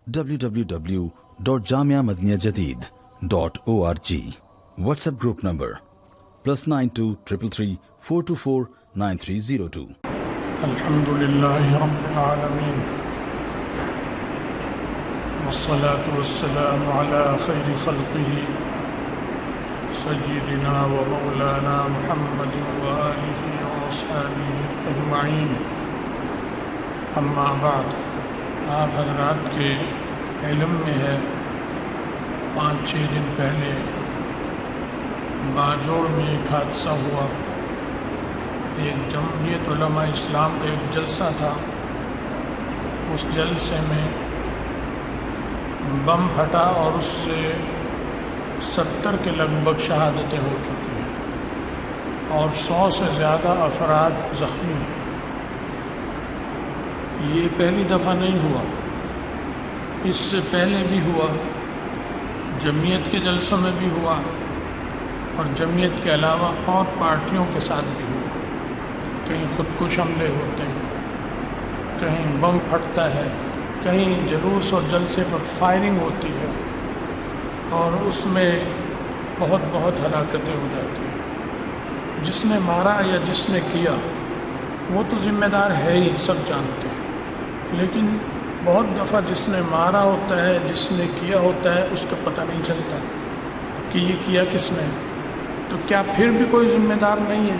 www.jamiamadiniyajadid.org. WhatsApp group number +92 333 424 9302. الحمدللہ رب العالمین والصلاة والسلام على خیر خلقہ سیدنا و مولانا محمد وآلہ واصحابہ اجمعین. اما بعد، آپ حضرات کے علم میں ہے 5-6 دن پہلے باجوڑ میں ایک حادثہ ہوا. ایک جمعیت علماء اسلام کا ایک جلسہ تھا. اس جلسے میں بم پھٹا اور اس سے 70 کے لگ بھگ شہادتیں ہو چکی ہیں اور 100 سے زیادہ افراد زخمی ہیں. یہ پہلی دفعہ نہیں ہوا، اس سے پہلے بھی ہوا، جمعیت کے جلسوں میں بھی ہوا اور جمعیت کے علاوہ اور پارٹیوں کے ساتھ بھی ہوا. کہیں خودکش حملے ہوتے ہیں، کہیں بم پھٹتا ہے، کہیں جلوس اور جلسے پر فائرنگ ہوتی ہے اور اس میں بہت ہلاکتیں ہو جاتی ہیں. جس نے مارا یا جس نے کیا وہ تو ذمہ دار ہے ہی، سب جانتے ہیں. لیکن بہت دفعہ جس نے مارا ہوتا ہے، جس نے کیا ہوتا ہے، اس کا پتہ نہیں چلتا کہ یہ کیا کس نے. تو کیا پھر بھی کوئی ذمہ دار نہیں ہے؟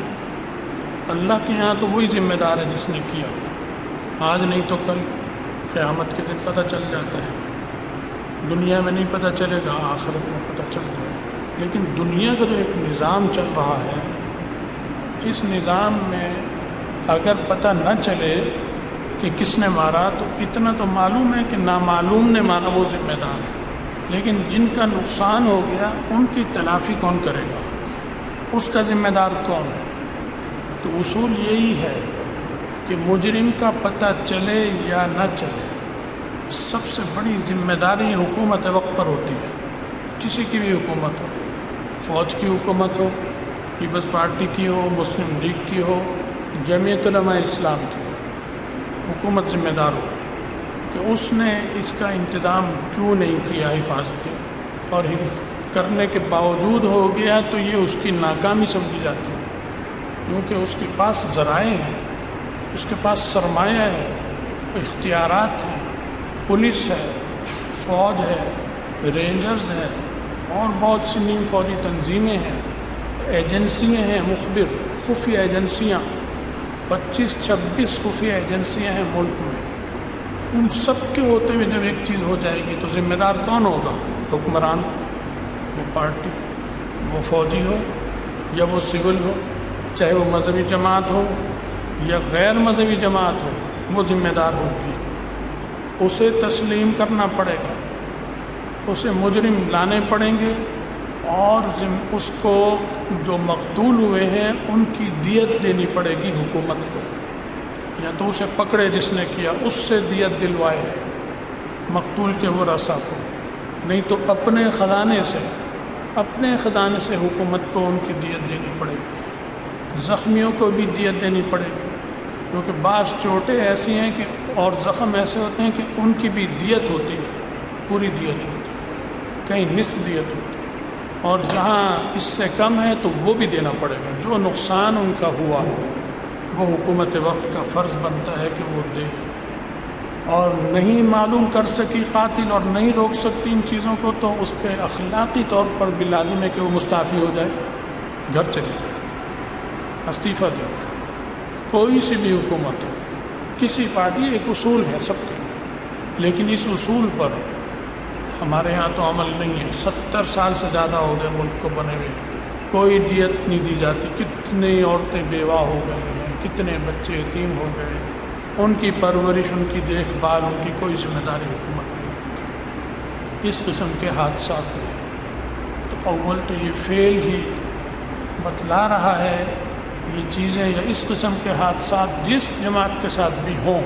اللہ کے ہاں تو وہی ذمہ دار ہے جس نے کیا. آج نہیں تو کل قیامت کے دن پتہ چل جاتا ہے. دنیا میں نہیں پتہ چلے گا، آخرت میں پتہ چل جائے گا. لیکن دنیا کا جو ایک نظام چل رہا ہے، اس نظام میں اگر پتہ نہ چلے کہ کس نے مارا تو اتنا تو معلوم ہے کہ نامعلوم نے مارا، وہ ذمہ دار ہے. لیکن جن کا نقصان ہو گیا ان کی تلافی کون کرے گا؟ اس کا ذمہ دار کون ہے؟ تو اصول یہی ہے کہ مجرم کا پتہ چلے یا نہ چلے، سب سے بڑی ذمہ داری حکومت وقت پر ہوتی ہے. کسی کی بھی حکومت ہو، فوج کی حکومت ہو، پیپلز پارٹی کی ہو، مسلم لیگ کی ہو، جمعیت علماء اسلام کی ہو، حکومت ذمہ دار ہو کہ اس نے اس کا انتظام کیوں نہیں کیا حفاظتی، اور کرنے کے باوجود ہو گیا تو یہ اس کی ناکامی سمجھی جاتی ہے. کیونکہ اس کے پاس ذرائع ہیں، اس کے پاس سرمایہ ہے، اختیارات ہیں، پولیس ہے، فوج ہے، رینجرز ہے اور بہت سی نیم فوجی تنظیمیں ہیں، ایجنسیاں ہیں، مخبر خفیہ ایجنسیاں، 25-26 خفیہ ایجنسیاں ہیں ملک میں. ان سب کے ہوتے ہوئے جب ایک چیز ہو جائے گی تو ذمہ دار کون ہوگا؟ حکمران، وہ پارٹی، وہ فوجی ہو یا وہ سول ہو، چاہے وہ مذہبی جماعت ہو یا غیر مذہبی جماعت ہو، وہ ذمہ دار ہوگی. اسے تسلیم کرنا پڑے گا، اسے مجرم لانے پڑیں گے اور اس کو جو مقتول ہوئے ہیں ان کی دیت دینی پڑے گی حکومت کو. یا تو اسے پکڑے جس نے کیا، اس سے دیت دلوائے مقتول کے ورثاء کو، نہیں تو اپنے خزانے سے حکومت کو ان کی دیت دینی پڑے گی. زخمیوں کو بھی دیت دینی پڑے گی، کیونکہ بعض چوٹیں ایسی ہیں کہ اور زخم ایسے ہوتے ہیں کہ ان کی بھی دیت ہوتی ہے، پوری دیت ہوتی ہے، کہیں نصف دیت ہوتی ہے، اور جہاں اس سے کم ہے تو وہ بھی دینا پڑے گا. جو نقصان ان کا ہوا وہ حکومت وقت کا فرض بنتا ہے کہ وہ دے. اور نہیں معلوم کر سکی قاتل اور نہیں روک سکتی ان چیزوں کو تو اس پہ اخلاقی طور پر بھی لازم ہے کہ وہ مستعفی ہو جائے، گھر چلی جائے، استعفیٰ دے. کوئی سی بھی حکومت ہو، کسی پارٹی، ایک اصول ہے سب کے لیے، لیکن اس اصول پر ہمارے ہاں تو عمل نہیں ہے. 70 سال سے زیادہ ہو گئے ملک کو بنے ہوئے، کوئی دیت نہیں دی جاتی. کتنی عورتیں بیوہ ہو گئی ہیں، کتنے بچے یتیم ہو گئے، ان کی پرورش، ان کی دیکھ بھال، ان کی کوئی ذمہ داری حکومت نہیں ہوتی. اس قسم کے حادثات میں تو اول تو یہ فعل ہی بتلا رہا ہے یہ چیزیں یا اس قسم کے حادثات جس جماعت کے ساتھ بھی ہوں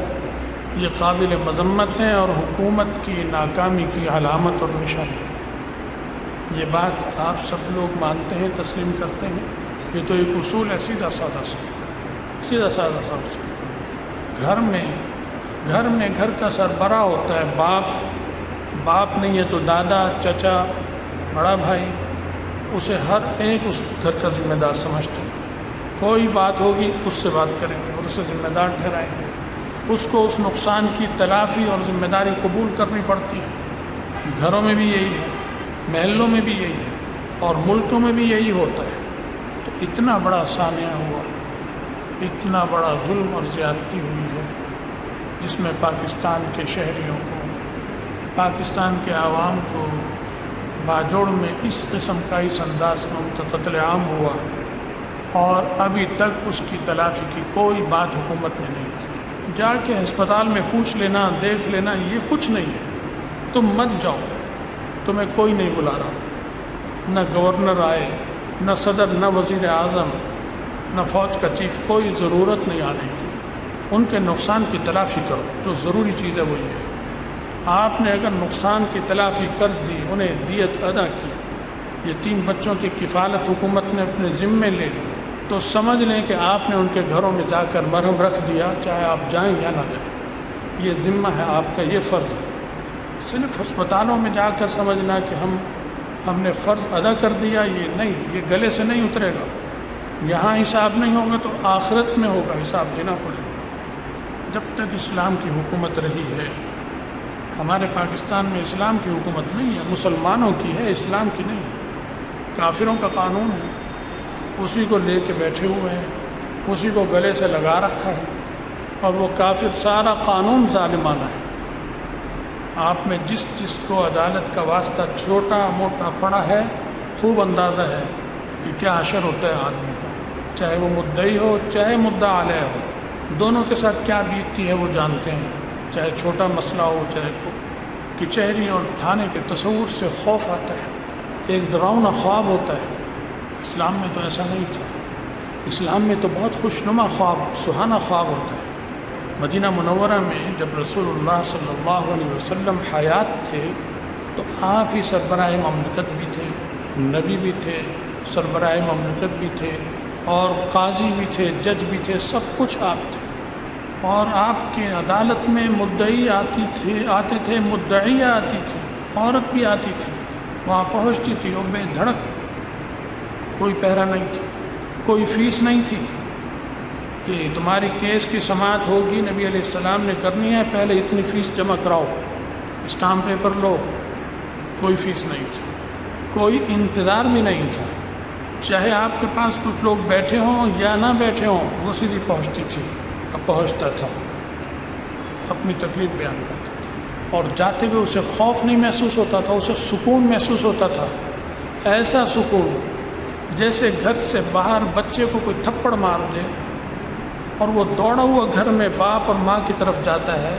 یہ قابل مذمت ہیں اور حکومت کی ناکامی کی علامت اور نشانی ہے. یہ بات آپ سب لوگ مانتے ہیں، تسلیم کرتے ہیں. یہ تو ایک اصول ہے سیدھا سادہ سا اصول. گھر کا سربراہ ہوتا ہے باپ باپ نہیں ہے تو دادا، چچا، بڑا بھائی، اسے ہر ایک اس گھر کا ذمہ دار سمجھتے ہیں۔ کوئی بات ہوگی اس سے بات کریں گے اور اسے ذمہ دار ٹھہرائیں گے۔ اس کو اس نقصان کی تلافی اور ذمہ داری قبول کرنی پڑتی ہے۔ گھروں میں بھی یہی ہے، محلوں میں بھی یہی ہے، اور ملکوں میں بھی یہی ہوتا ہے۔ تو اتنا بڑا سانحہ ہوا، اتنا بڑا ظلم اور زیادتی ہوئی ہے، جس میں پاکستان کے شہریوں کو، پاکستان کے عوام کو باجوڑ میں اس قسم کا اس انداز کا ان کا قتل عام ہوا، اور ابھی تک اس کی تلافی کی کوئی بات حکومت نے نہیں کی۔ جا کے ہسپتال میں پوچھ لینا، دیکھ لینا، یہ کچھ نہیں ہے۔ تم مت جاؤ، تمہیں کوئی نہیں بلا رہا، نہ گورنر آئے، نہ صدر، نہ وزیر اعظم، نہ فوج کا چیف، کوئی ضرورت نہیں آنے کی۔ ان کے نقصان کی تلافی کرو، جو ضروری چیز ہے وہ یہ ہے۔ آپ نے اگر نقصان کی تلافی کر دی، انہیں دیت ادا کی، یتیم بچوں کی کفالت حکومت نے اپنے ذمے لے لی، تو سمجھ لیں کہ آپ نے ان کے گھروں میں جا کر مرہم رکھ دیا، چاہے آپ جائیں یا نہ جائیں۔ یہ ذمہ ہے آپ کا، یہ فرض ہے۔ صرف ہسپتالوں میں جا کر سمجھنا کہ ہم نے فرض ادا کر دیا، یہ نہیں، یہ گلے سے نہیں اترے گا۔ یہاں حساب نہیں ہوگا تو آخرت میں ہوگا، حساب دینا پڑے گا۔ جب تک اسلام کی حکومت رہی ہے، ہمارے پاکستان میں اسلام کی حکومت نہیں ہے، مسلمانوں کی ہے، اسلام کی نہیں ہے۔ کافروں کا قانون ہے، اسی کو لے کے بیٹھے ہوئے ہیں، اسی کو گلے سے لگا رکھا ہے، اور وہ کافر سارا قانون ظالمانہ ہے۔ آپ میں جس کو عدالت کا واسطہ چھوٹا موٹا پڑا ہے، خوب اندازہ ہے کہ کیا حشر ہوتا ہے آدمی کا، چاہے وہ مدعی ہو چاہے مدعا علیہ ہو، دونوں کے ساتھ کیا بیتتی ہے وہ جانتے ہیں۔ چاہے چھوٹا مسئلہ ہو، چاہے کچہری اور تھانے کے تصور سے خوف آتا ہے، ایک ڈراؤنا خواب ہوتا ہے۔ اسلام میں تو ایسا نہیں تھا، اسلام میں تو بہت خوشنما خواب، سہانا خواب ہوتا ہے۔ مدینہ منورہ میں جب رسول اللہ صلی اللہ علیہ وسلم حیات تھے تو آپ ہی سربراہ مملکت بھی تھے، نبی بھی تھے، سربراہ مملکت بھی تھے، اور قاضی بھی تھے، جج بھی تھے، سب کچھ آپ تھے۔ اور آپ کے عدالت میں مدعی آتے تھے، مدعیہ آتی تھی، عورت بھی آتی تھی، وہاں پہنچتی تھی اور بے دھڑک، کوئی پہرا نہیں تھا، کوئی فیس نہیں تھی کہ تمہاری کیس کی سماعت ہوگی، نبی علیہ السلام نے کرنی ہے، پہلے اتنی فیس جمع کراؤ، اسٹامپ پیپر لو۔ کوئی فیس نہیں تھی، کوئی انتظار بھی نہیں تھا، چاہے آپ کے پاس کچھ لوگ بیٹھے ہوں یا نہ بیٹھے ہوں، وہ سیدھی پہنچتی تھی، پہنچتا تھا، اپنی تکلیف بیان کرتا تھا، اور جاتے ہوئے اسے خوف نہیں محسوس ہوتا تھا، اسے سکون محسوس ہوتا تھا، ایسا سکون جیسے گھر سے باہر بچے کو کوئی تھپڑ مار دے اور وہ دوڑا ہوا گھر میں باپ اور ماں کی طرف جاتا ہے،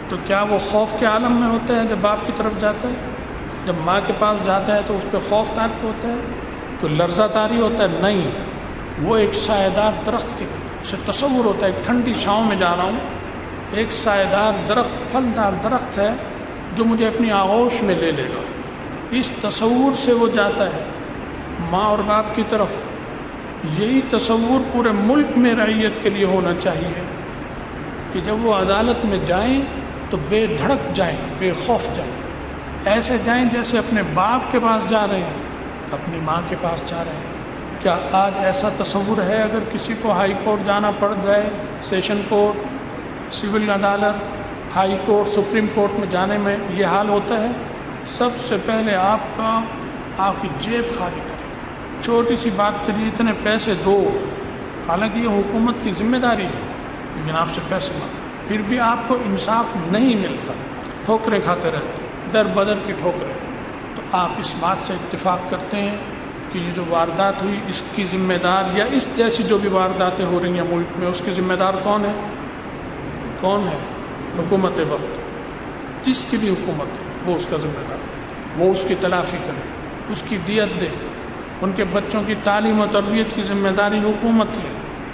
تو کیا وہ خوف کے عالم میں ہوتا ہے جب باپ کی طرف جاتا ہے؟ جب ماں کے پاس جاتا ہے تو اس پہ خوف طاری ہوتا ہے، کوئی لرزہ طاری ہوتا ہے؟ نہیں، وہ ایک سایہ دار درخت کے اسے تصور ہوتا ہے، ایک ٹھنڈی چھاؤں میں جا رہا ہوں، ایک سایہ دار درخت، پھلدار درخت ہے جو مجھے اپنی آغوش میں لے لے گا، اس تصور سے وہ جاتا ہے ماں اور باپ کی طرف۔ یہی تصور پورے ملک میں رعیت کے لیے ہونا چاہیے کہ جب وہ عدالت میں جائیں تو بے دھڑک جائیں، بے خوف جائیں، ایسے جائیں جیسے اپنے باپ کے پاس جا رہے ہیں، اپنی ماں کے پاس جا رہے ہیں۔ کیا آج ایسا تصور ہے؟ اگر کسی کو ہائی کورٹ جانا پڑ جائے، سیشن کورٹ، سول عدالت، ہائی کورٹ، سپریم کورٹ میں جانے میں یہ حال ہوتا ہے؟ سب سے پہلے آپ کی جیب خالی کریں، چھوٹی سی بات کریے، اتنے پیسے دو، حالانکہ یہ حکومت کی ذمہ داری ہے، لیکن آپ سے پیسے مانگیں، پھر بھی آپ کو انصاف نہیں ملتا، ٹھوکریں کھاتے رہتے، در بدر کی ٹھوکریں۔ تو آپ اس بات سے اتفاق کرتے ہیں کہ یہ جو واردات ہوئی اس کی ذمہ دار، یا اس جیسی جو بھی وارداتیں ہو رہی ہیں ملک میں، اس کی ذمہ دار کون ہے؟ کون ہے؟ حکومت وقت، جس کی بھی حکومت ہے وہ اس کا ذمہ دار، وہ اس کی تلافی کرے، اس کی دیت دے، ان کے بچوں کی تعلیم و تربیت کی ذمہ داری حکومت لے۔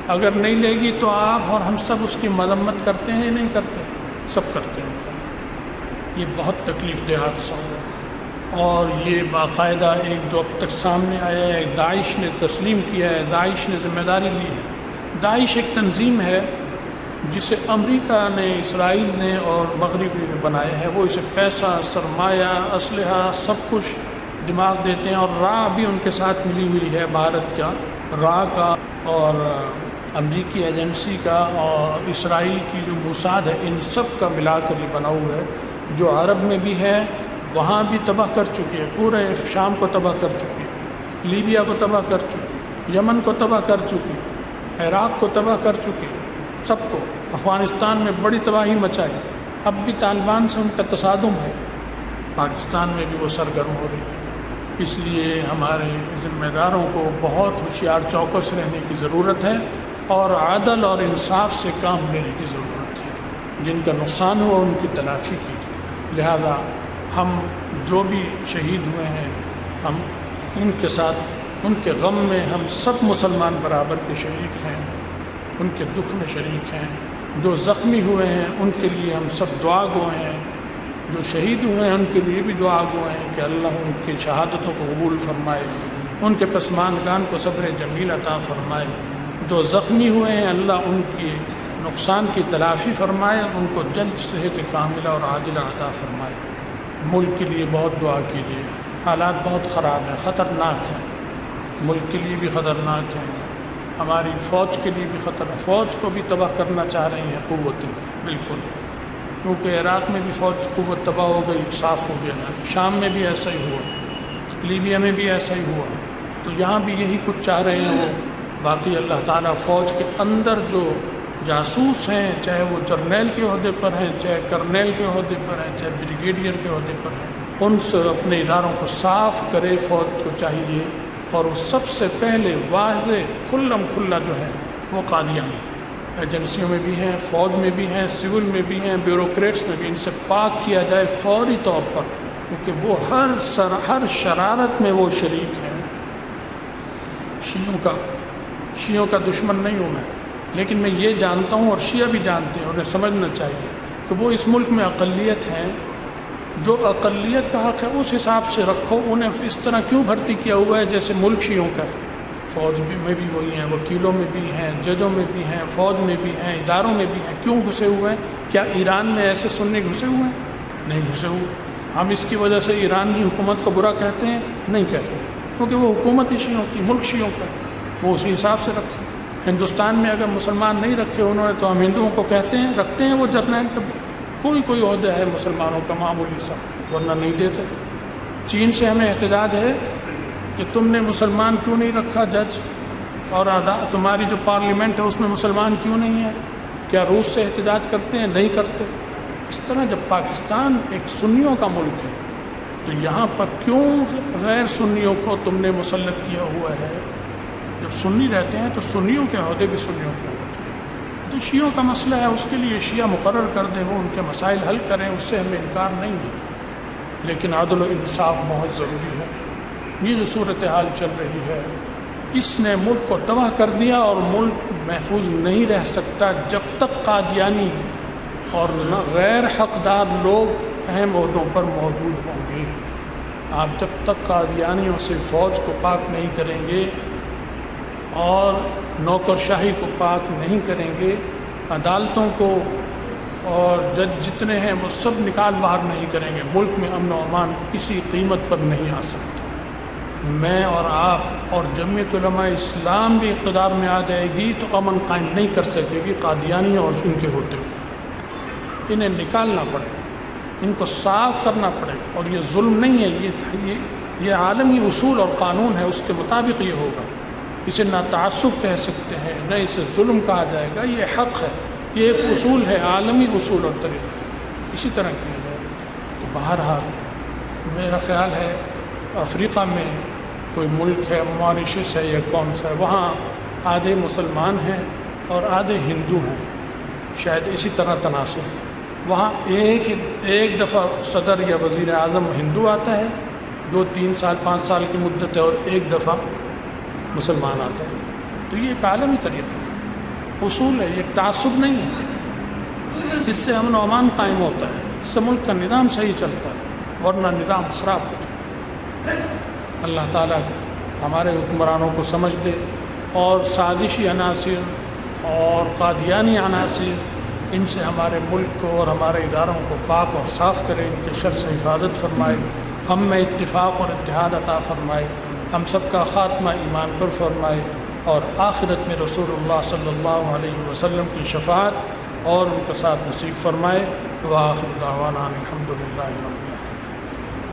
اگر نہیں لے گی تو آپ اور ہم سب اس کی مذمت کرتے ہیں یا نہیں کرتے؟ سب کرتے ہیں۔ یہ بہت تکلیف دہ حادثہ ہوا، اور یہ باقاعدہ ایک جو اب تک سامنے آیا ہے، داعش نے تسلیم کیا ہے، داعش نے ذمہ داری لی ہے۔ داعش ایک تنظیم ہے جسے امریکہ نے، اسرائیل نے اور مغربی نے بنایا ہے، وہ اسے پیسہ، سرمایہ، اسلحہ سب کچھ دماغ دیتے ہیں، اور راہ بھی ان کے ساتھ ملی ہوئی ہے بھارت کا، راہ کا اور امریکی ایجنسی کا اور اسرائیل کی جو موساد ہے، ان سب کا ملا کر یہ بنا ہوا ہے، جو عرب میں بھی ہے، وہاں بھی تباہ کر چکی ہے، پورے شام کو تباہ کر چکی ہے، لیبیا کو تباہ کر چکی ہے، یمن کو تباہ کر چکی ہے، عراق کو تباہ کر چکی ہے، سب کو، افغانستان میں بڑی تباہی مچائی، اب بھی طالبان سے ان کا تصادم ہے، پاکستان میں بھی وہ سرگرم ہو رہی ہے۔ اس لیے ہمارے ذمہ داروں کو بہت ہوشیار چوکس رہنے کی ضرورت ہے اور عدل اور انصاف سے کام لینے کی ضرورت ہے، جن کا نقصان ہوا ان کی تلافی کیجیے۔ لہذا ہم جو بھی شہید ہوئے ہیں، ہم ان کے ساتھ، ان کے غم میں ہم سب مسلمان برابر کے شریک ہیں، ان کے دکھ میں شریک ہیں، جو زخمی ہوئے ہیں ان کے لیے ہم سب دعا گو ہیں، جو شہید ہوئے ہیں ان کے لیے بھی دعا گو ہیں کہ اللہ ان کی شہادتوں کو قبول فرمائے، ان کے پسماندگان کو صبر جمیل عطا فرمائے، جو زخمی ہوئے ہیں اللہ ان کی نقصان کی تلافی فرمائے، ان کو جلد صحت کاملہ اور عاجلہ عطا فرمائے۔ ملک کے لیے بہت دعا کیجیے، حالات بہت خراب ہیں، خطرناک ہیں، ملک کے لیے بھی خطرناک ہیں، ہماری فوج کے لیے بھی خطر ہے، فوج کو بھی تباہ کرنا چاہ رہی ہیں قوتیں، بالکل، کیونکہ عراق میں بھی فوج قوت تباہ ہو گئی، صاف ہو گیا، شام میں بھی ایسا ہی ہوا، لیبیا میں بھی ایسا ہی ہوا، تو یہاں بھی یہی کچھ چاہ رہے ہیں وہ۔ باقی اللہ تعالیٰ فوج کے اندر جو جاسوس ہیں، چاہے وہ جرنیل کے عہدے پر ہیں، چاہے کرنیل کے عہدے پر ہیں، چاہے بریگیڈیئر کے عہدے پر ہیں، ان سے اپنے اداروں کو صاف کرے، فوج کو چاہیے، اور وہ سب سے پہلے واضح کھلم کھلا جو ہے وہ قادیانی ایجنسیوں میں بھی ہیں، فوج میں بھی ہیں، سول میں بھی ہیں، بیوروکریٹس میں بھی، ان سے پاک کیا جائے فوری طور پر، کیونکہ وہ ہر شرارت میں وہ شریک ہیں۔ شیعوں کا دشمن نہیں ہوں میں، لیکن میں یہ جانتا ہوں اور شیعہ بھی جانتے ہیں، انہیں سمجھنا چاہیے کہ وہ اس ملک میں اقلیت ہیں، جو اقلیت کا حق ہے اس حساب سے رکھو، انہیں اس طرح کیوں بھرتی کیا ہوا ہے جیسے ملک شیعوں کا ہے؟ فوج میں بھی وہی ہیں، وکیلوں میں بھی ہیں، ججوں میں بھی ہیں، فوج میں بھی ہیں، اداروں میں بھی ہیں، کیوں گھسے ہوئے ہیں؟ کیا ایران میں ایسے سنی گھسے ہوئے ہیں؟ نہیں گھسے ہوئے۔ ہم اس کی وجہ سے ایران کی حکومت کو برا کہتے ہیں؟ نہیں کہتے، کیونکہ وہ حکومت ہی شیعوں کی، ملک شیعوں کا ہے، وہ اسی حساب سے رکھیں۔ ہندوستان میں اگر مسلمان نہیں رکھے انہوں نے تو ہم ہندوؤں کو کہتے ہیں، رکھتے ہیں وہ جرنیل کبھی، کوئی عہدہ ہے مسلمانوں کا معمولی سا، ورنہ نہیں دیتے۔ چین سے ہمیں احتجاج ہے کہ تم نے مسلمان کیوں نہیں رکھا جج، اور تمہاری جو پارلیمنٹ ہے اس میں مسلمان کیوں نہیں ہے؟ کیا روس سے احتجاج کرتے ہیں؟ نہیں کرتے۔ اس طرح جب پاکستان ایک سنیوں کا ملک ہے تو یہاں پر کیوں غیر سنیوں کو تم نے مسلط کیا ہوا ہے؟ جب سنی رہتے ہیں تو سنیوں کے عہدے بھی سنیوں کے ہوتے ہیں، تو شیعوں کا مسئلہ ہے، اس کے لیے شیعہ مقرر کر دیں، وہ ان کے مسائل حل کریں، اس سے ہمیں انکار نہیں ہے، لیکن عدل و انصاف بہت ضروری ہے۔ یہ جو صورتحال چل رہی ہے اس نے ملک کو تباہ کر دیا، اور ملک محفوظ نہیں رہ سکتا جب تک قادیانی اور غیر حقدار لوگ اہم عہدوں پر موجود ہوں گے۔ آپ جب تک قادیانیوں سے فوج کو پاک نہیں کریں گے اور نوکرشاہی کو پاک نہیں کریں گے، عدالتوں کو اور جج جتنے ہیں وہ سب نکال باہر نہیں کریں گے، ملک میں امن و امان کسی قیمت پر نہیں آ سکتا۔ میں اور آپ اور جمعیت علماء اسلام بھی اقتدار میں آ جائے گی تو امن قائم نہیں کر سکے گی قادیانی اور ان کے ہوتے ہوئے۔ انہیں نکالنا پڑے گا، ان کو صاف کرنا پڑے گا، اور یہ ظلم نہیں ہے، یہ عالمی اصول اور قانون ہے، اس کے مطابق یہ ہوگا۔ اسے نہ تعصب کہہ سکتے ہیں، نہ اسے ظلم کہا جائے گا، یہ حق ہے، یہ ایک اصول ہے، عالمی اصول اور طریقہ ہے، اسی طرح کیا جائے گا۔ تو بہرحال میرا خیال ہے افریقہ میں کوئی ملک ہے، ماریشس ہے یا کون سا ہے، وہاں آدھے مسلمان ہیں اور آدھے ہندو ہیں، شاید اسی طرح تناسب ہے۔ وہاں ایک دفعہ صدر یا وزیر اعظم ہندو آتا ہے جو 3 سال 5 سال کی مدت ہے، اور ایک دفعہ مسلمان آتا ہے۔ تو یہ ایک عالمی طریقہ ہے، اصول ہے، یہ ایک تعصب نہیں ہے۔ اس سے امن و امان قائم ہوتا ہے، اس سے ملک کا نظام صحیح چلتا ہے، ورنہ نظام خراب ہوتا ہے۔ اللہ تعالیٰ ہمارے حکمرانوں کو سمجھ دے اور سازشی عناصر اور قادیانی عناصر، ان سے ہمارے ملک کو اور ہمارے اداروں کو پاک اور صاف کرے، ان کے شر سے حفاظت فرمائے، ہم میں اتفاق اور اتحاد عطا فرمائے، ہم سب کا خاتمہ ایمان پر فرمائے، اور آخرت میں رسول اللہ صلی اللہ علیہ وسلم کی شفاعت اور ان کا ساتھ نصیب فرمائے۔ وآخر دعوانا الحمد للہ رب العالمین۔